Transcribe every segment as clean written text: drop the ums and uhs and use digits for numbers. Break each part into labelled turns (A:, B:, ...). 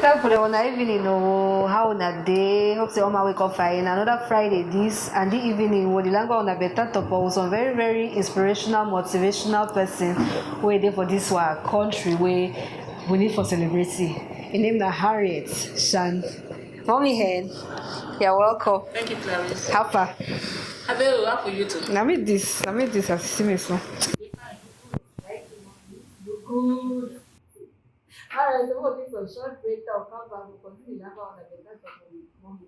A: time for the one evening, oh, how on a day, hope say on my wake up fine. Another Friday, this and the evening, what the language on a better Torpoh, some very, very inspirational, motivational person where there for this one country where we need for celebrity. Her name is Henriette Nchan. Mommy hen, you're welcome.
B: Thank you, Clarisse.
A: How far?
B: I will laugh for you too.
A: I made this as see me so.
B: Good. Alright, so we'll take a short break. I'll come back. We'll continue that on the next Monday.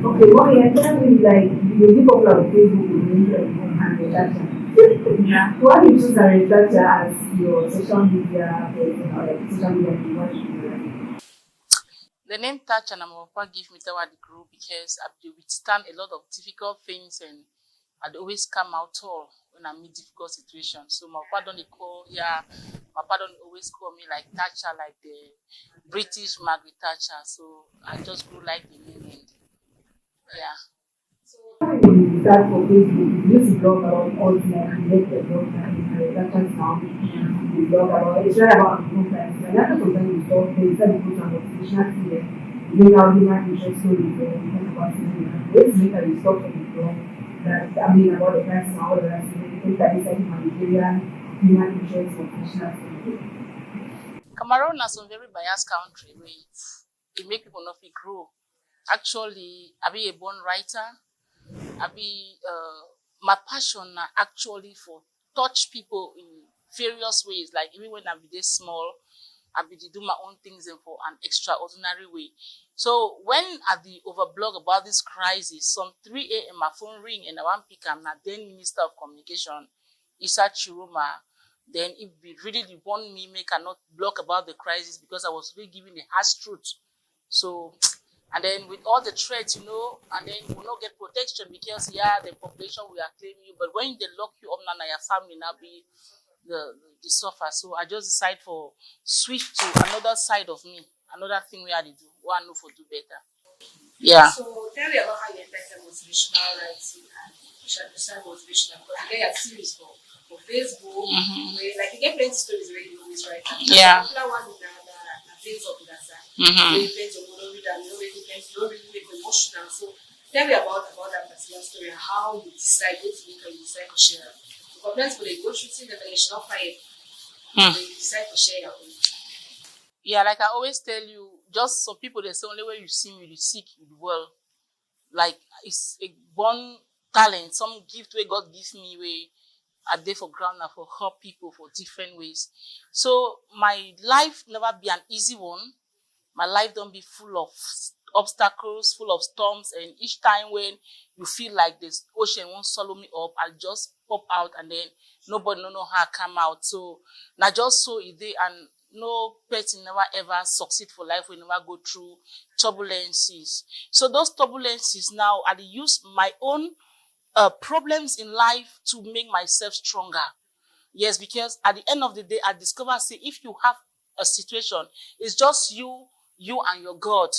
C: Okay, what we are telling is like the people on Facebook will need Henriette Thatcher. Yeah. Why you choose Henriette Thatcher as your social media person or like social media influencer?
B: The name Thatcher and my papa give me toward the group because I do withstand a lot of difficult things and I'd always come out tall when I meet difficult situations. So my papa don't always call me like Thatcher, like the British Margaret Thatcher. So I just grew like the name and yeah.
C: Why you start for Facebook? You used to blog about all the related work and Henriette Thatcher sound. You blog about it's not about conference. And after sometimes you stop, they start to put some motivational things. You bring out human interest stories and you talk about something. Let's make a stop from the blog. That I mean about the person, all the rest of it. Think that it's like humanitarian, human interest, motivational stories.
B: Cameroon is a very biased country where it make people not feel grow. Actually, I be a born writer. I be my passion actually for touch people in various ways. Like even when I be this small, I be to do my own things and for an extraordinary way. So when I the overblog about this crisis, some 3 a.m. my phone ring and I want pick am na then Minister of Communication, Issa Chiroma. Then if we really want me, make I not blog about the crisis because I was really giving the harsh truth. So. And then with all the threats, and then you will not get protection because, the population will acclaim you. But when they lock you up now, your family now be the suffer. So I just decide for switch to another side of me, another thing we had to do, what I know for do better. Yeah.
D: So tell me about how you enter motivational writing and social motivational, because you get a series for Facebook, where like you get plenty stories where you always write.
B: Yeah.
D: Popular one is the Daiz of that side.
B: Mm-hmm.
D: You don't really make emotional. So tell me about that particular story and how you decide what to make and you decide to share. Because that's when they go shooting the village, not fire. Then you decide to share your own.
B: Yeah, like I always tell you, just some people they say only when you see me, you seek you well. Like it's a born talent, some gift where God gives me where I dey for ground now for help people for different ways. So my life never be an easy one. My life don't be full of obstacles, full of storms, and each time when you feel like this ocean won't swallow me up, I'll just pop out and then nobody know how I come out. So now just so it dey, and no person never ever succeed for life. We never go through turbulences. So those turbulences now, I use my own problems in life to make myself stronger. Yes, because at the end of the day, I discover, say, if you have a situation, it's just you and your God.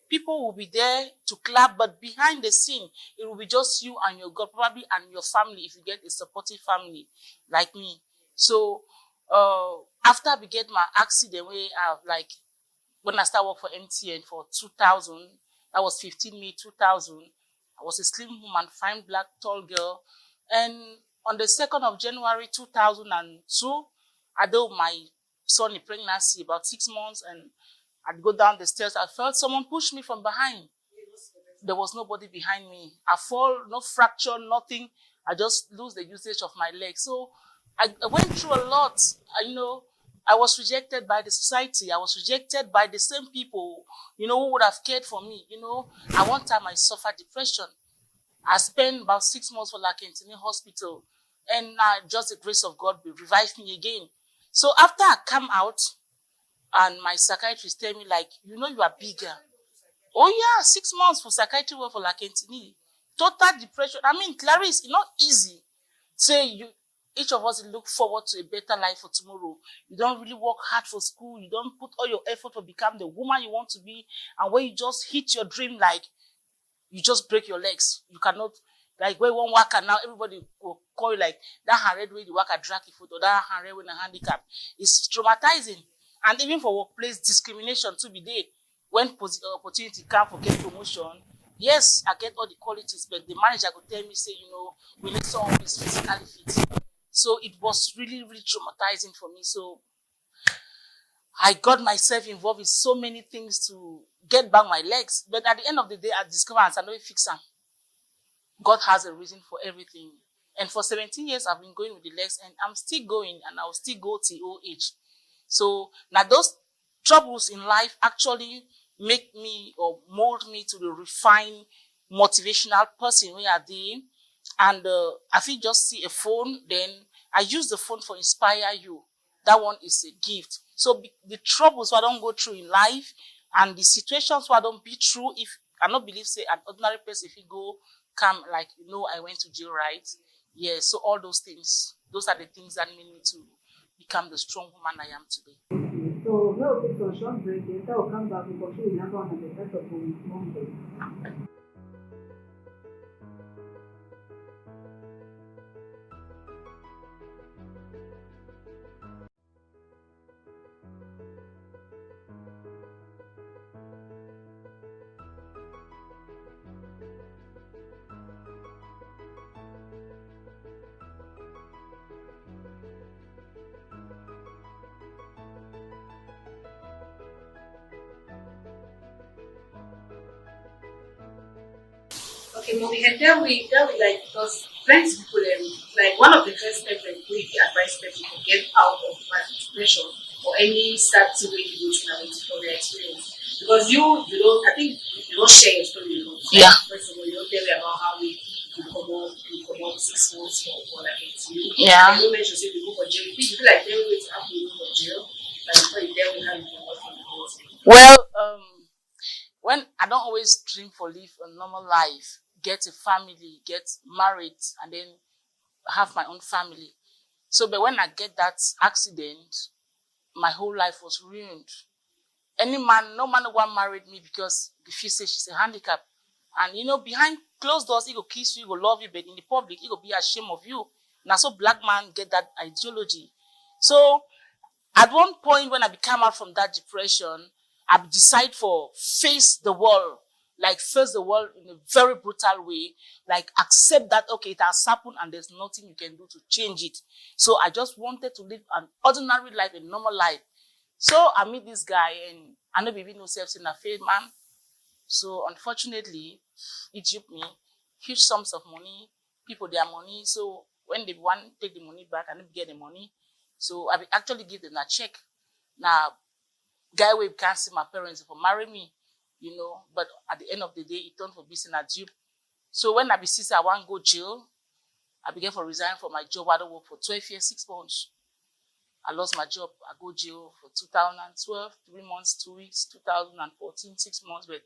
B: People will be there to clap, but behind the scene, it will be just you and your God, probably, and your family, if you get a supportive family like me. So, after we get my accident, when I started work for MTN for 2000, that was 15 May 2000, I was a slim woman, fine, black, tall girl. And on the 2nd of January 2002, I had my son in pregnancy, about 6 months, and I'd go down the stairs. I felt someone push me from behind. There was nobody behind me. I fall, no fracture, nothing. I just lose the usage of my leg. So I went through a lot. I was rejected by the society. I was rejected by the same people, who would have cared for me. At one time I suffered depression. I spent about 6 months for Nchan hospital, and just the grace of God revived me again. So after I come out, and my psychiatrist tell me you are bigger. Oh yeah, 6 months for psychiatry work for like total depression. I mean, Clarisse, it's not easy. Say each of us look forward to a better life for tomorrow. You don't really work hard for school. You don't put all your effort to become the woman you want to be. And when you just hit your dream, like you just break your legs. You cannot, like when one worker now, everybody will call you like that Henriette way the worker drag your foot or that Henriette with a handicap. It's traumatizing. And even for workplace discrimination to be there, when opportunity come for get promotion, yes, I get all the qualities, but the manager could tell me, say, we need someone who is physically fit. So it was really, really traumatizing for me. So I got myself involved in so many things to get back my legs. But at the end of the day, I discovered I know fix them. God has a reason for everything. And for 17 years, I've been going with the legs, and I'm still going, and I'll still go till old age. So now those troubles in life actually make me or mold me to the refined, motivational person we are doing. And if you just see a phone, then I use the phone for inspire you. That one is a gift. So the troubles I don't go through in life and the situations I don't be through, if I don't believe, say, an ordinary person, if you go, come, like, I went to jail, right? Yeah, so all those things, those are the things that made me to become the strong woman I am today.
C: So we'll take a short break. Later we'll come back. We'll continue the on the better of Monday.
D: Okay, Mommy, and then we like, because plenty people, like one of the first steps that we advise people to get out of depression or any starting way to go through for their experience. Because you don't, I think you don't share your story,
B: Yeah.
D: First of all, you don't tell me about how you come up 6 months for like you.
B: Yeah.
D: And you mentioned say you go for jail. You feel like tell me after you go for jail, and before you tell me how you go for the house.
B: Well, when I don't always dream for live a normal life, get a family, get married, and then have my own family. So, but when I get that accident, my whole life was ruined. Any man, no man one married me because if you say she's a handicap. And behind closed doors, he go kiss you, he go love you, but in the public, he go be ashamed of you. Now, so black man get that ideology. So, at one point when I became out from that depression, I decided for face the world, like face the world in a very brutal way, like accept that, okay, it has happened and there's nothing you can do to change it. So I just wanted to live an ordinary life, a normal life. So I meet this guy and I know baby no self in a faith man. So unfortunately, it duped me huge sums of money, people their money. So when they want to take the money back, I don't get the money. So I actually give them a check. Now, guy we can't see my parents for marry me, but at the end of the day, it turned for business a dupe. So when I be sister, I want to go jail. I began for resign from my job. I don't work for 12 years, 6 months. I lost my job. I go jail for 2012, 3 months, 2 weeks, 2014, 6 months. But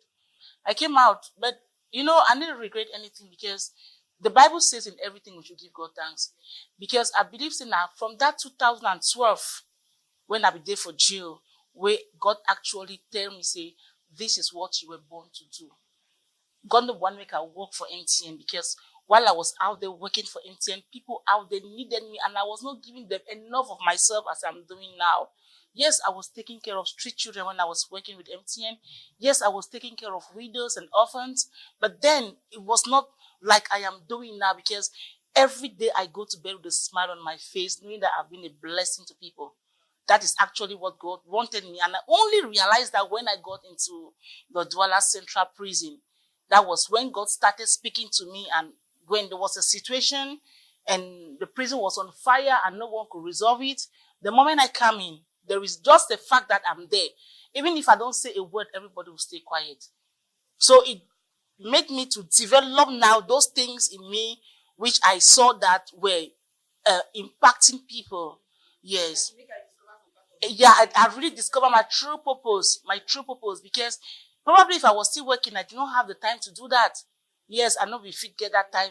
B: I came out. But, I didn't regret anything because the Bible says in everything we should give God thanks. Because I believe now from that 2012, when I be there for jail, where God actually tell me, say, this is what you were born to do. God the one make I work for Nchan because while I was out there working for Nchan, people out there needed me and I was not giving them enough of myself as I'm doing now. Yes, I was taking care of street children when I was working with Nchan. Yes, I was taking care of widows and orphans. But then it was not like I am doing now because every day I go to bed with a smile on my face, knowing that I've been a blessing to people. That is actually what God wanted me. And I only realized that when I got into the Douala Central Prison. That was when God started speaking to me, and when there was a situation and the prison was on fire and no one could resolve it, the moment I come in, there is just the fact that I'm there. Even if I don't say a word, everybody will stay quiet. So it made me to develop now those things in me which I saw that were impacting people. Yes. Yeah, I really discovered my true purpose because Probably if I was still working, I did not have the time to do that. Yes, I know we fit get that time.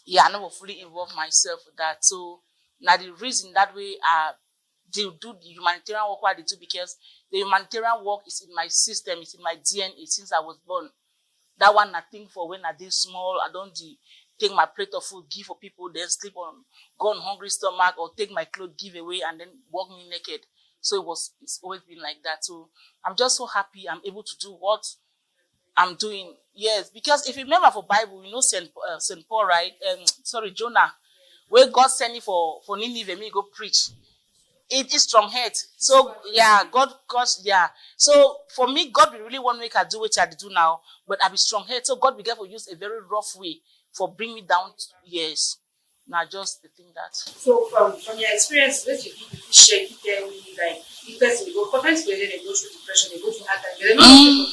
B: Yeah, I never fully involve myself with that. So now the reason that way they do the humanitarian work what they do, because the humanitarian work is in my system, it's in my DNA since I was born. That one I think for when I did small, I don't take my plate of food, give for people, then sleep on, go on hungry stomach, or take my clothes, give away, and then walk me naked. So it's always been like that. So I'm just so happy I'm able to do what I'm doing. Yes, because if you remember for Bible, you know Saint Paul, right? Sorry, Jonah, where God sent me for Nineveh, me go preach. It is strong head. So yeah, God, yeah. So for me, God will really want to make I do what I do now, but I be strong head. So God will get for use a very rough way for bring me down. Yes, now just the thing that.
D: So from your experience, what you share, you tell me like if person go conference where they go through depression, they go through hard time. They don't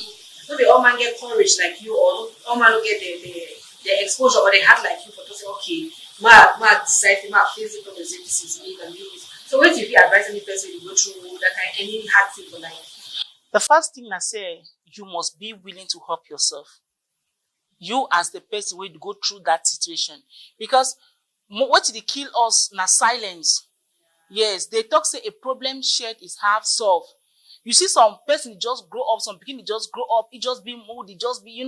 D: so they all man get courage like you, or all man get the exposure or they had like you for to say, okay, ma decide, ma face it, this is me, and do this. So what if you advise any person to go through that kind any hard thing for life?
B: The first thing I say, you must be willing to help yourself. You as the person will go through that situation. Because what did kill us na silence. Yes, they talk say a problem shared is half solved. You see some person just grow up, some beginning just grow up, it just be moody, just be,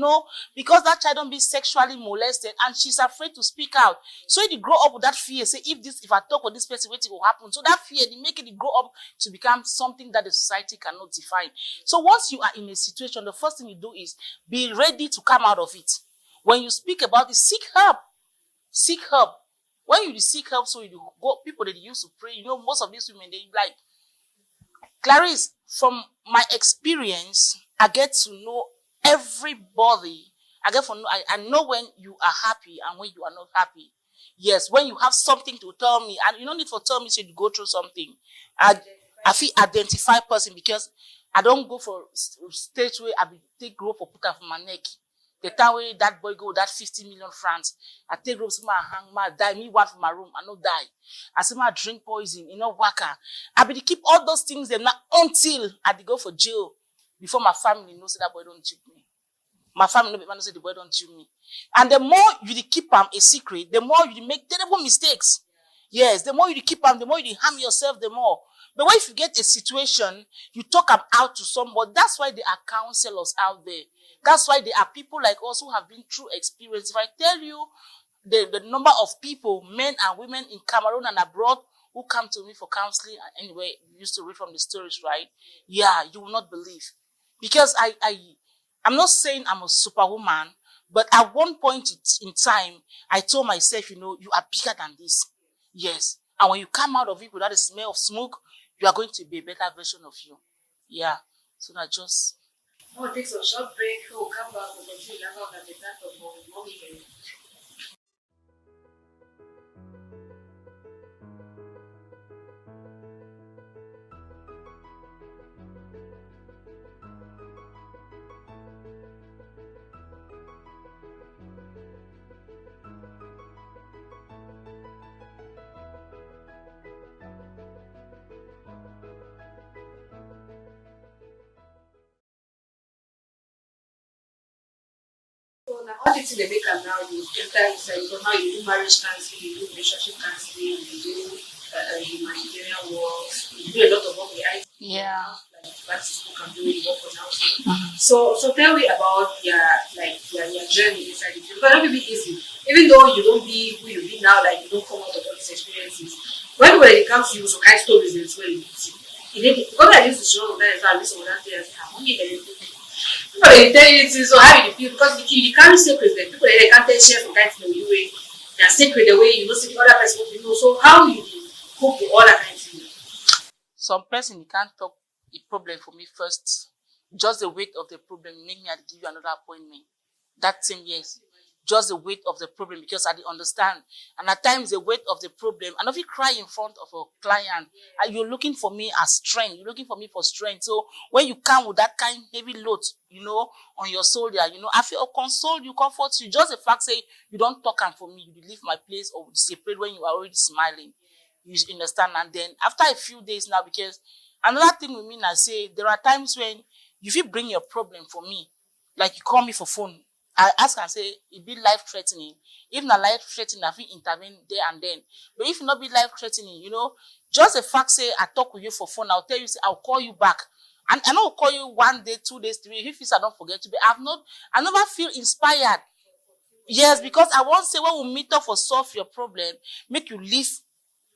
B: because that child don't be sexually molested and she's afraid to speak out. So they grow up with that fear, say if I talk with this person, what will happen? So that fear, they make it grow up to become something that the society cannot define. So once you are in a situation, the first thing you do is be ready to come out of it. When you speak about it, seek help. Seek help. When you seek help, so you go, people that used to pray, most of these women, they like, Clarisse, from my experience, I get to know everybody. I know when you are happy and when you are not happy. Yes, when you have something to tell me, and you don't need to tell me so you go through something. I feel identify person because I don't go for stage where I take rope or put up for my neck. The time where that boy go, that 50 million francs, I take ropes, hang, die, me one for my room, I no die. I say, drink poison, waka. I be to keep all those things them now until I go for jail before my family knows that boy don't cheat me. My family no say the boy don't cheat me. And the more you keep them a secret, the more you make terrible mistakes. Yes, the more you keep them, the more you harm yourself, the more. But if you get a situation, you talk them out to somebody. That's why there are counselors out there. That's why there are people like us who have been through experience. If I tell you the number of people, men and women in Cameroon and abroad, who come to me for counseling, anyway, you used to read from the stories, right? Yeah, you will not believe. Because I'm not saying I'm a superwoman, but at one point in time, I told myself, you are bigger than this. Yes. And when you come out of it without the smell of smoke, you are going to be a better version of you. Yeah. So that just...
D: We'll take some short break. We'll come back. We'll continue about the better of mommy. So now all the things they make them now, you enter inside, because now you do marriage counseling, you do relationship counseling, you do humanitarian work, you do a lot of work with IT.
B: Yeah.
D: Like classes who can do it, work on housing. So tell me about your journey inside it. Because it will be easy. Even though you don't be who you be now, like you don't come out of all these experiences. When it comes to you, some kind of stories as well, because I used to show that as well, so that there's harmony that you people they tell you this so how you feel because you carry secrets then people they can't share some kind of thing with you they're secret the way you know see the other person what you know so how you cope with all that kind of thing.
B: Some person you can't talk a problem for me first. Just the weight of the problem make me have to give you another appointment. That same yes. Just the weight of the problem because I didn't understand. And at times the weight of the problem, and if you cry in front of a client, and you're looking for me as strength, you're looking for me for strength. So when you come with that kind of heavy load, on your shoulder, I feel console you, comfort you. Just the fact say you don't talk and for me, you leave my place or separate when you are already smiling. You understand? And then after a few days now, because another thing with me, I say there are times when you fit bring your problem for me. Like you call me for phone, I ask and say it be life threatening. If not life threatening, I fit intervene there and then. But if not be life threatening, just the fact say I talk with you for phone, I'll tell you, say I'll call you back. And I know call you 1 day, 2 days, 3. If I don't forget to be, I never feel inspired. Yes, because I won't say when we meet up for solve your problem, make you live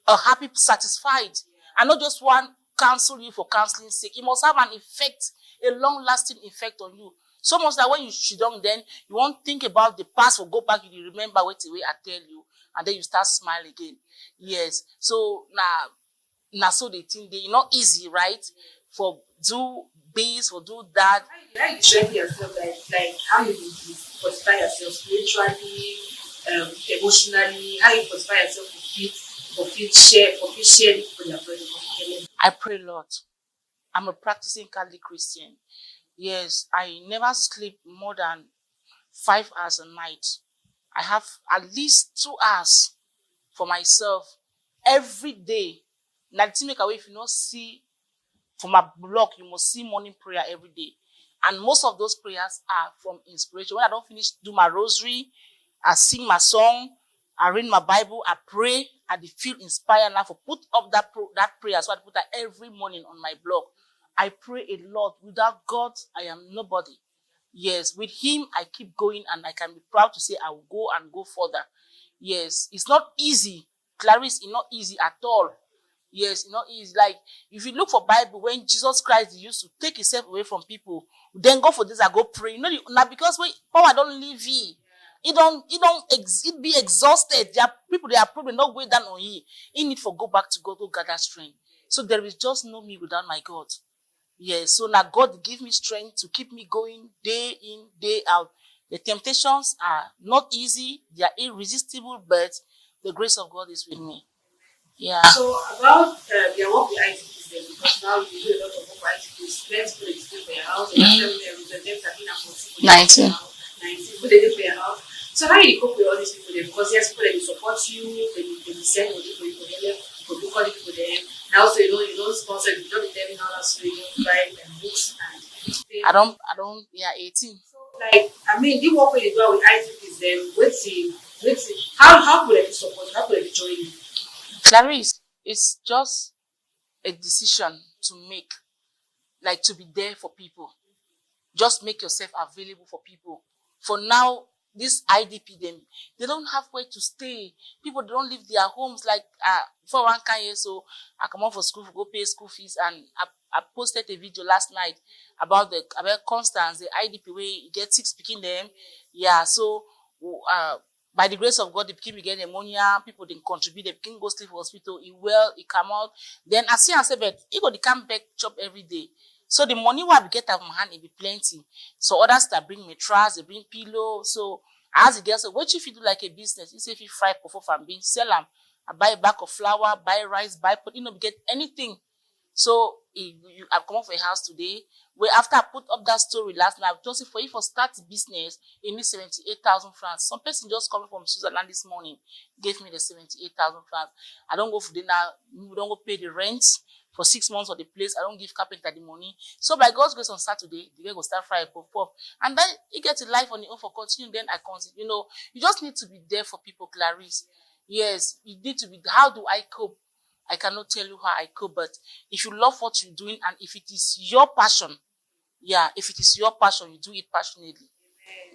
B: a happy, satisfied. I not just want counsel you for counseling sake. It must have an effect, a long-lasting effect on you. So much that when you sit down, then you won't think about the past or go back, you remember what the way I tell you, and then you start smile again. Yes. So now so they think they not easy, right? For do this or do that.
D: How you strengthen yourself, like how you fortify yourself spiritually, emotionally, how you fortify yourself share with your brother.
B: I pray, Lord. I'm a practicing Catholic Christian. Yes, I never sleep more than 5 hours a night. I have at least 2 hours for myself every day. Now the thing make away, if you not see from my blog, you must see morning prayer every day. And most of those prayers are from inspiration. When I don't finish do my rosary, I sing my song, I read my Bible, I pray, I feel inspired now for put up that prayer. So I put that every morning on my blog. I pray a lot. Without God, I am nobody. Yes, with him, I keep going and I can be proud to say I will go and go further. Yes, it's not easy. Clarisse, it's not easy at all. Yes, it's not easy. Like, if you look for Bible, when Jesus Christ used to take himself away from people, then go for this, I go pray. Now because when power don't leave you, it be exhausted. There are people, they are probably not way down on you. You need for go back to God to gather strength. So there is just no me without my God. Yes, so now God give me strength to keep me going day in, day out. The temptations are not easy, they are irresistible, but the grace of God is with me. Yeah.
D: So about your work with ITPs then, because now you do a lot of work with ITPs, let's put it for your house, and
B: Mm-hmm. 19.
D: 19, put it for your house. So how you cope with all these people then? Because there's people that will support you, they will send money for you for help, for book all the people there. And also you don't sponsor, you don't be telling how that's you don't buy books and
B: I don't, 18.
D: So like, I mean, the work you do with ITPs then, let's see, how could they support you? How could they join you?
B: Clarisse, it's just a decision to make, like to be there for people. Just make yourself available for people. For now, this IDP, they don't have where to stay. People don't leave their homes. Like for 1 year, so I come out for school, go pay school fees, and I posted a video last night about Constance, the IDP where you get 6 picking them. Yeah, so by the grace of God, the pikin get pneumonia, people didn't contribute, the pikin go sleep for hospital, he come out. Then I see and say, but he go come back chop every day. So the money what I get out of my hand, it be plenty. So others that bring mattress, they bring pillow. So I ask the girl, so what if you do like a business? You say if you fry pork and beans, sell them. I buy a bag of flour, buy rice, buy pot, get anything. So I've come off a house today where after I put up that story last night, I told you for you for start the business, it needs 78,000 francs. Some person just coming from Switzerland this morning gave me the 78,000 francs. I don't go for dinner, we don't go pay the rent for 6 months of the place. I don't give carpenter the money. So by God's grace on Saturday, the guy will start frying pop. And then he gets a life on his own for continue. Then I continue. You just need to be there for people, Clarisse. Yes, you need to be. How do I cope? I cannot tell you how I cope, but if you love what you're doing and if it is your passion, if it is your passion, you do it passionately.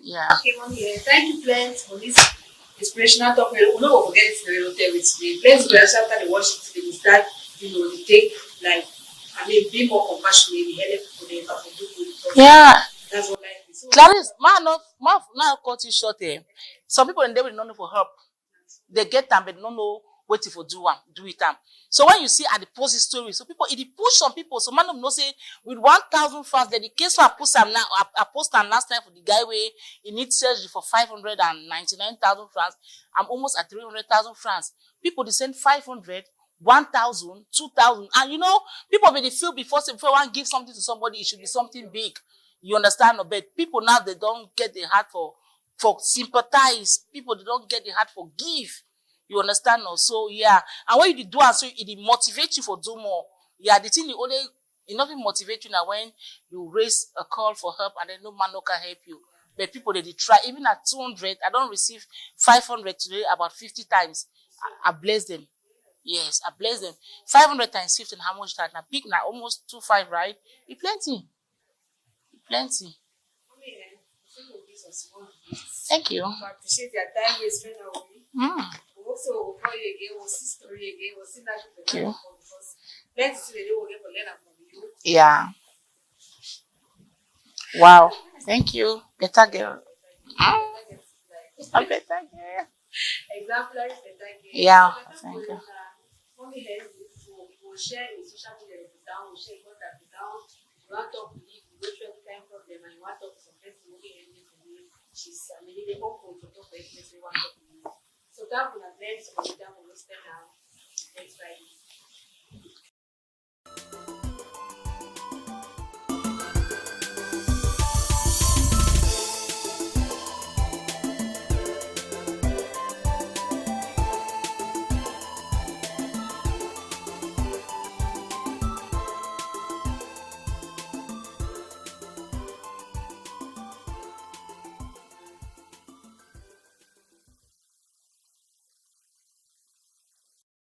B: Yeah.
D: Okay, Mommy, thank you, Plant, for this inspirational talk. We'll not forget it with me. Plant, after the worship, they start, they take, be more compassionate, help people,
B: yeah.
D: That's what life is. So,
B: Clarisse, now cut you short here. Some people in there will not know for help. They get them, but don't know what to do it. So when you see at the post story, so people, it push some people. So man of no say with 1,000 francs, then the case I post them now, I post them last time for the guy where he needs surgery for 599,000 francs. I'm almost at 300,000 francs. People they send 500, 1,000, 2,000, and people really feel before one give something to somebody, it should be something big. You understand? But people now they don't get the heart for sympathize. People they don't get the heart for give. You understand? So yeah, and when you do and so it motivates you for do more. Yeah, the thing you only It not motivate you now when you raise a call for help and then no man no can help you. But people they try, even at 200, I don't receive 500 today about 50 times. I bless them. Yes, I bless them. 500 times 15, how much that? Now big now almost 25, right? It plenty. Plenty. Thank you.
D: I appreciate your time you spent away. Also, we'll call you again, we'll see story again, we'll see that you because let's see the day we'll get for learn from you.
B: Yeah. Wow. Thank you. Better girl. A better girl.
D: Exemplary better girl.
B: Yeah. Thank you.
D: Mommy help you will share in social media down, we'll share contact down. You want to talk to me, you go through any kind of problem and you want to talk to some person who will help you for me. She's maybe they open to talk to any person who want to talk to me. So that will have learned some of them will spend now next Friday.